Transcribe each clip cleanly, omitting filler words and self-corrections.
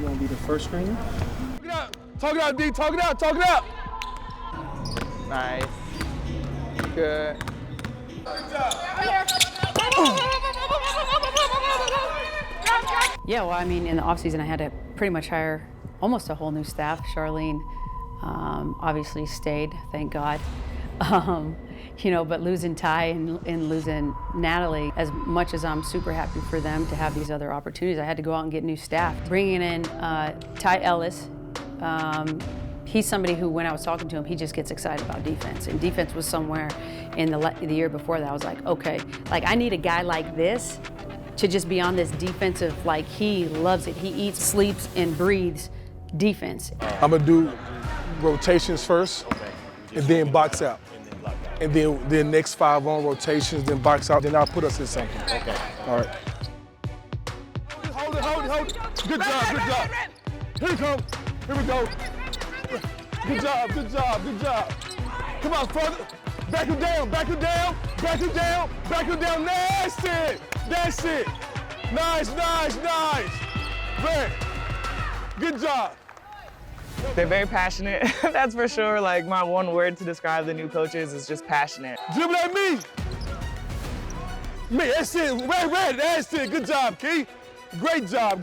You want to be the first stringer? Talk it out, D. Talk it out. Talk it out. Nice. Good. Yeah, well, I mean, in the offseason, I had to pretty much hire almost a whole new staff. Charlene obviously stayed, thank God. But losing Ty and losing Natalie, as much as I'm super happy for them to have these other opportunities, I had to go out and get new staff. Bringing in Ty Ellis, he's somebody who, when I was talking to him, he just gets excited about defense. And defense was somewhere in the year before that. I was like, okay, like I need a guy like this to just be on this defensive, like he loves it. He eats, sleeps, and breathes defense. I'm gonna do rotations first, and then box out. And then next 5 on rotations, then box out, then I'll put us in something. Okay. All right. Hold it. Good job. Here we come. Here we go. Good job. Come on, further. Back him down. That's it. Nice. Man, good job. They're very passionate, that's for sure. Like, my one word to describe the new coaches is just passionate. Dribble at me. That's it. Red. That's it. Good job, Key. Great job.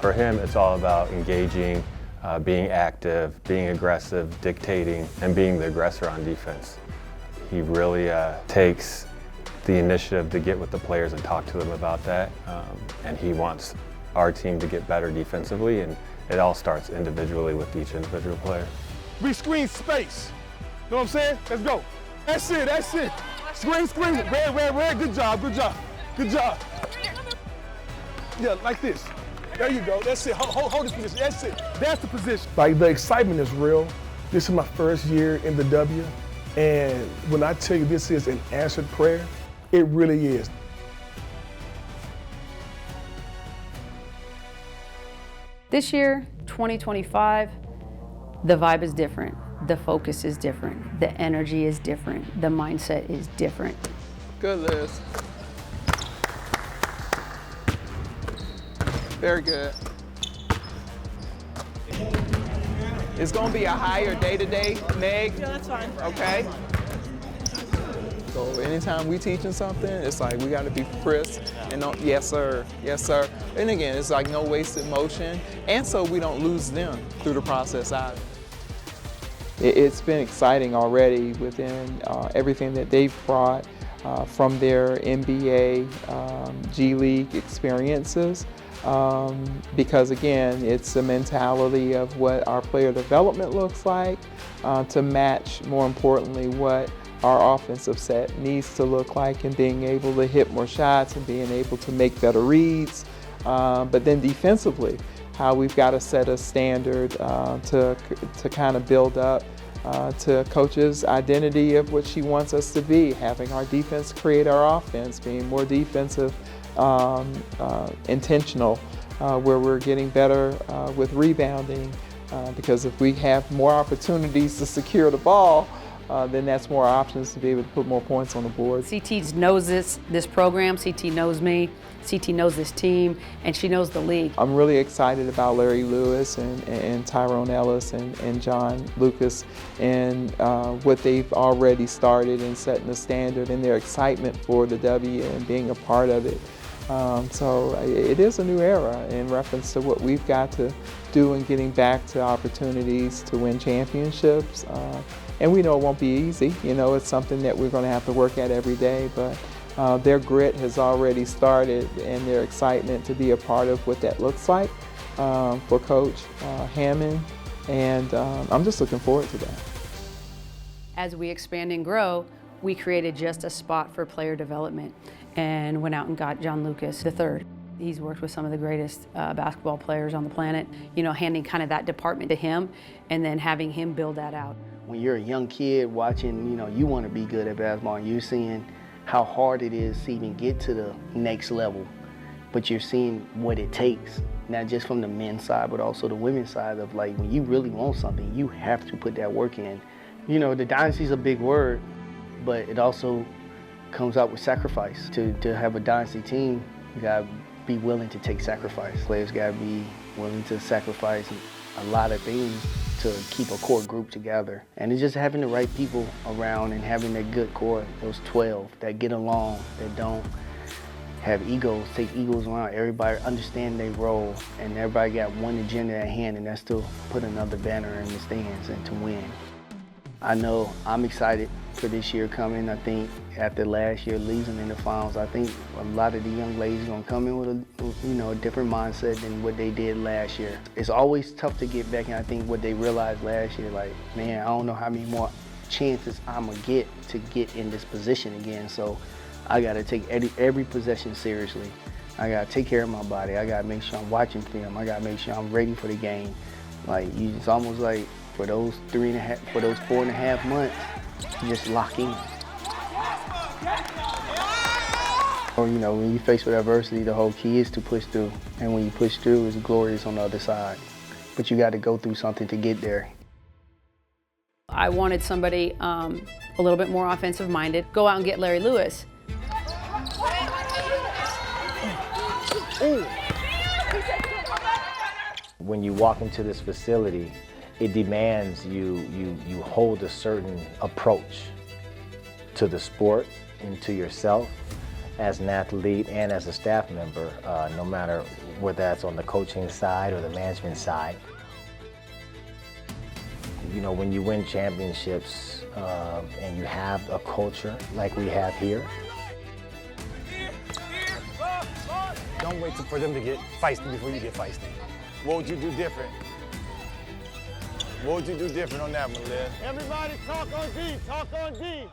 For him, it's all about engaging, being active, being aggressive, dictating, and being the aggressor on defense. He really takes the initiative to get with the players and talk to them about that. And he wants our team to get better defensively, and it all starts individually with each individual player. We screen space. Know what I'm saying? Let's go. That's it. Screen. Red. Good job. Yeah, like this. There you go. That's it. Hold this position. That's it. That's the position. Like, the excitement is real. This is my first year in the W. And when I tell you this is an answered prayer, it really is. This year, 2025, the vibe is different. The focus is different. The energy is different. The mindset is different. Good, Liz. Very good. It's gonna be a higher day-to-day, Meg. Yeah, that's fine. Okay. So anytime we teaching something, it's like we gotta be crisp and yes sir. And again, it's like no wasted motion, and so we don't lose them through the process either. It's been exciting already within everything that they've brought from their NBA, G League experiences. Because again, it's the mentality of what our player development looks like to match, more importantly, what our offensive set needs to look like, and being able to hit more shots and being able to make better reads. But then defensively, how we've got to set a standard to kind of build up to Coach's identity of what she wants us to be, having our defense create our offense, being more defensive, intentional, where we're getting better with rebounding, because if we have more opportunities to secure the ball, then that's more options to be able to put more points on the board. CT knows this program, CT knows me, CT knows this team, and she knows the league. I'm really excited about Larry Lewis and Tyrone Ellis and John Lucas and what they've already started and setting the standard, and their excitement for the W and being a part of it. So it is a new era in reference to what we've got to do in getting back to opportunities to win championships. And we know it won't be easy. You know, it's something that we're going to have to work at every day, but their grit has already started, and their excitement to be a part of what that looks like for Coach Hammond, and I'm just looking forward to that. As we expand and grow, we created just a spot for player development and went out and got John Lucas III. He's worked with some of the greatest basketball players on the planet, you know, handing kind of that department to him and then having him build that out. When you're a young kid watching, you know, you want to be good at basketball, and you're seeing how hard it is to even get to the next level, but you're seeing what it takes, not just from the men's side, but also the women's side of, like, when you really want something, you have to put that work in. You know, the dynasty's a big word, but it also comes out with sacrifice. To have a dynasty team, you gotta be willing to take sacrifice. Players gotta be willing to sacrifice a lot of things to keep a core group together. And it's just having the right people around and having that good core, those 12 that get along, that don't have egos, take egos around. Everybody understand their role, and everybody got one agenda at hand, and that's to put another banner in the stands and to win. I know I'm excited for this year coming. I think after last year losing in the finals, I think a lot of the young ladies are gonna come in with a different mindset than what they did last year. It's always tough to get back, and I think what they realized last year, like, man, I don't know how many more chances I'm gonna get to get in this position again. So I gotta take every possession seriously. I gotta take care of my body. I gotta make sure I'm watching film. I gotta make sure I'm ready for the game. Like, it's almost like for those 4.5 months, you just lock in. Or, when you face with adversity, the whole key is to push through. And when you push through, it's glorious on the other side. But you got to go through something to get there. I wanted somebody a little bit more offensive minded. Go out and get Larry Lewis. When you walk into this facility, it demands you hold a certain approach to the sport and to yourself as an athlete and as a staff member, no matter whether that's on the coaching side or the management side. When you win championships and you have a culture like we have here. Don't wait for them to get feisty before you get feisty. What would you do different? What would you do different on that one, Liv? Everybody talk on D, talk on D.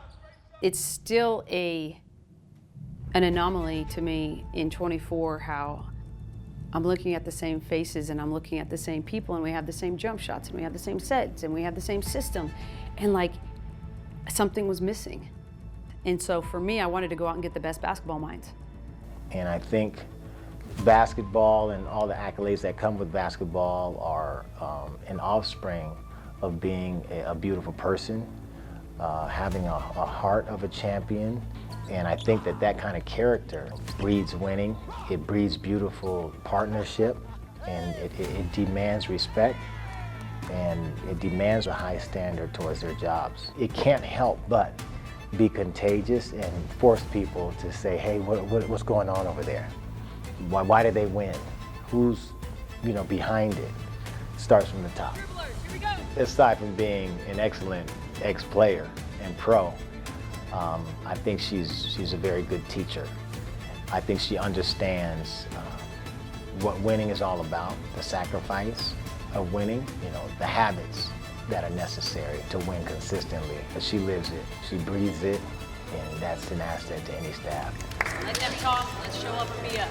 It's still an anomaly to me in 24 how I'm looking at the same faces and I'm looking at the same people, and we have the same jump shots and we have the same sets and we have the same system, and like something was missing. And so for me, I wanted to go out and get the best basketball minds. And I think basketball and all the accolades that come with basketball are an offspring of being a beautiful person, having a heart of a champion. And I think that kind of character breeds winning, it breeds beautiful partnership, and it demands respect, and it demands a high standard towards their jobs. It can't help but be contagious and force people to say, hey, what's going on over there? Why did they win? Who's behind it? Starts from the top. Aside from being an excellent ex-player and pro, I think she's a very good teacher. I think she understands what winning is all about, the sacrifice of winning, the habits that are necessary to win consistently. But she lives it, she breathes it, and that's an asset to any staff. Let them talk, let's show up and be up.